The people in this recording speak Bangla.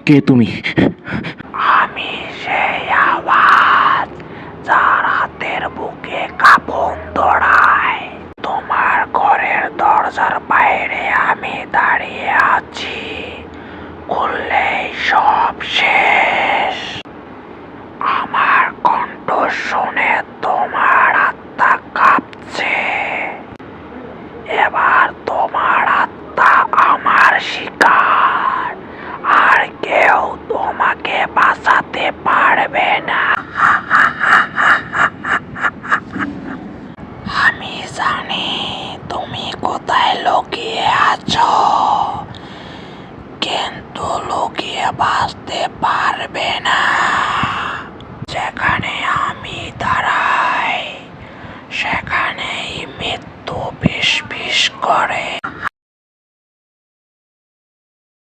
কে তুমি? আমি সেই আওয়াজ যার হাতের বুকে কাঁপন দড়ায়। তোমার ঘরের দরজার বাইরে আমি দাঁড়িয়ে আছি, খুললেই সব শেষ। আমার কণ্ঠ শুনে তোমার আত্মা কাঁপছে। এবার তোমার আত্মা আমার শিকার, আর কেউ তোমাকে বাঁচাতে পারবে না। আমি জানি তুমি কোথায় লুকিয়ে আছো, কিন্তু লুকিয়ে বাঁচতে পারবে না। যেখানে আমি দাঁড়াই সেখানেই মৃত্যু ফিস ফিস করে।